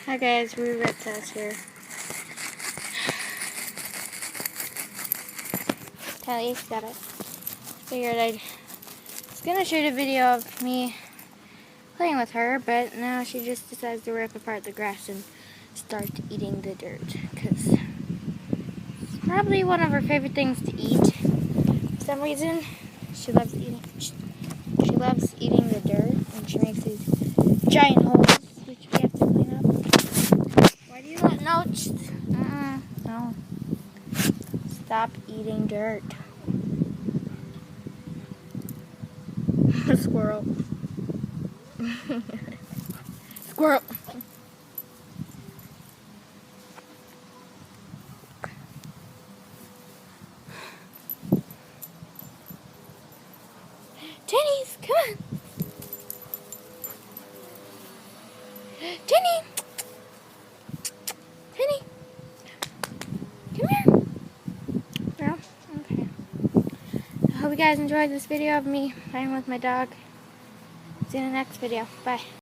Hi guys, we're Reptiles here. Tally's got it. Figured I was gonna shoot a video of me playing with her, but now she just decides to rip apart the grass and start eating the dirt. Because it's probably one of her favorite things to eat. For some reason, she loves eating the dirt, and she makes these giant holes which we have to clean up. Why do you let no? No. Stop eating dirt. Squirrel. Squirrel. Jenny's, come on. Jenny. Jenny. Come here. Well, okay. I hope you guys enjoyed this video of me playing with my dog. See you in the next video. Bye.